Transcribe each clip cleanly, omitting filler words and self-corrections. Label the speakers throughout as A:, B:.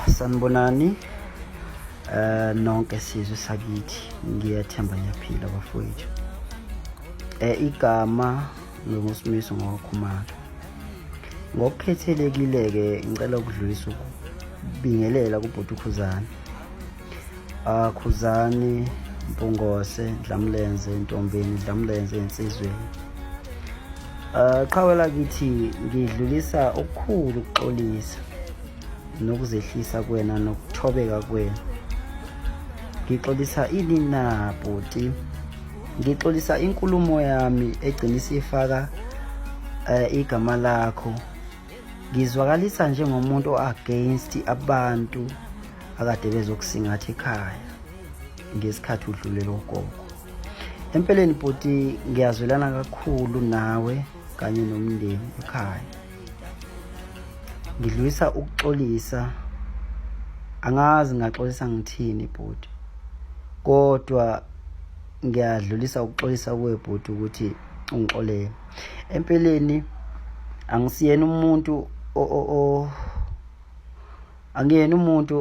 A: Sanibonani nonke sizwe sakithi, ngiyathemba ngiyaphila bafowethu. Igama ngoMsimiso ngoKhumalo. Ngokukhethelekile-ke ngicela ukudlulisa ukubingelela kubhuti Khuzani. Khuzani Mpungose Dlamlenze Ntombeni Dlamlenze Insizweni. Qhawe lakithi ngidlulisa okukhulu ukuxolisa nokuzehlisa kwena nokuthobeka kwena. Ngixolisa ini na bhuti? Ngixolisa inkulumo yami egcina isifaka igama lakho. Ngizwakalisa njengomuntu against abantu akade bezokusingatha ekhaya ngesikhathi udlulelo gogo. Empeleni bhuti ngiyazwelana kakhulu nawe kanye nomndeni ekhaya. Ngidlulisa ukuxolisa, angazi ngaxolisa ngithini bhuti, kodwa ngiyadlulisa ukuxolisa kuwe bhuti ukuthi ungixolele. Empeleni angisiyena umuntu angiyena umuntu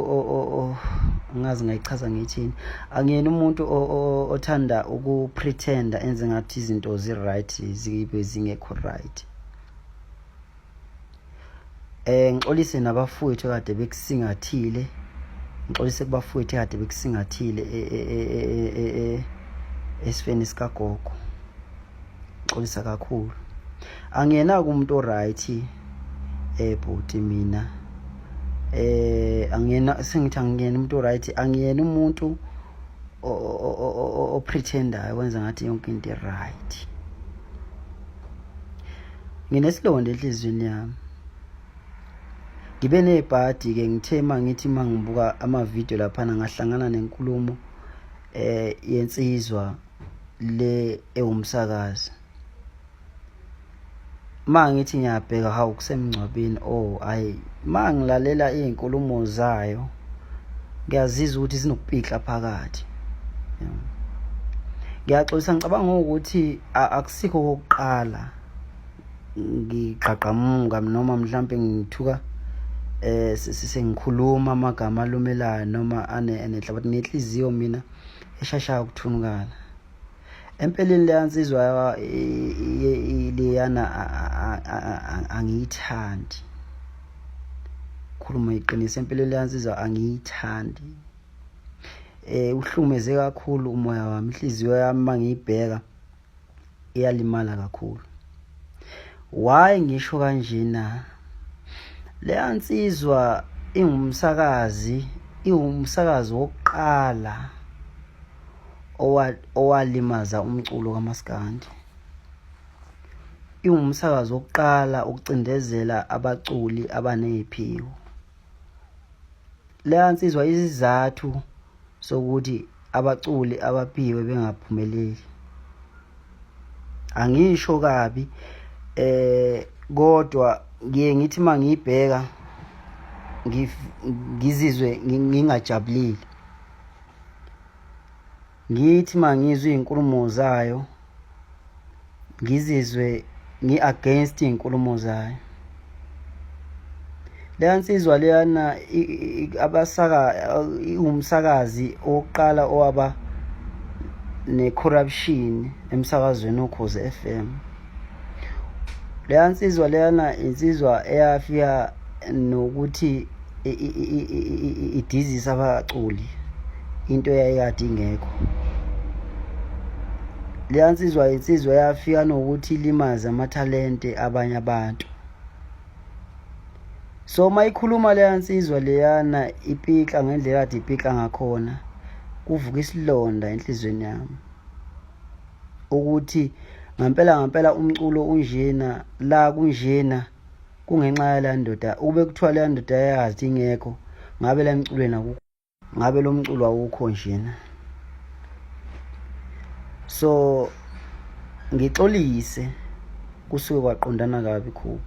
A: ngazi ngayichaza ngithini, angiyena umuntu othanda ukupretenda enze ngathi izinto zi-right zibe zingekho right. Ngixolise nabafowethu kade bekusingathile, ngixolise kubafowethu kade bekusingathile esifeni sikagogo. Ngixolisa kakhulu. Angiyena umuntu o-right bhuti mina. Angiyena, sengithi angiyena umuntu o-right, angiyena umuntu opretendayo wenza ngathi yonke into right. Nginesilonda enhlizweni yami. Ngibe nebhadi ke ngithe mangithi mangibuka ama-video laphana ngahlangana nenkulumo yensizwa le ewumsakazi. Mangithi ngiyabheka hawu kusemngcwabeni, ayi mangilalela izinkulumo zayo ngiyazizwa ukuthi sinokupikla phakathi. Ngiyaxolisa, ngicabanga ukuthi akusikho kokuqala ngiqhaqhamuka noma mhlambe ngithuka sengikhuluma amagama alumelayo noma anenhlabathi nenhliziyo mina eshashaya ukuthunukala. Empeleni leyansizwa leyana angiyithandi. Khuluma iqiniso, empeleni leyansizwa angiyithandi. Uhlumeze kakhulu umoya wami, inhliziyo yami mangiyibheka iyalimala kakhulu. Why ngisho kanjena? Leyansizwa ingumsakazi wokuqala owalimaza umculo kaMaskandi. Ingumsakazi wokuqala ukucindezela abaculi abaneziphiwo. Leyansizwa izizathu sokuthi abaculi abaphiwe bengaphumeleli. Angisho kabi, kodwa ngiye ngithi mangiyibheka ngizizwe ngingajabulile. Ngithi mangizwe izinkulumo zayo ngizizwe ngi-against izinkulumo zayo. Leyansizwa leyana umsakazi oqala owaba ne-corruption emsakazweni Ukhozi FM. Leyansizwa leyana insizwa eyafika nokuthi idizisa abaculi into eyayikade ingekho. Leyansizwa insizwa yafika nokuthi ilimaza amathalente abanye abantu. So mayikhuluma leyansizwa leyana ipika ngendlela kade ipika ngakhona, kuvuka isilonda enhlizweni yami ukuthi ngampela umculo unjena la kunjena kungenxa yala ndoda. Ube kuthiwa le ndoda yazi ingekho, ngabe la emculweni akukho, ngabe lo mculo awukho njena. So ngixolise kusuke kwaqondana kabi kubo.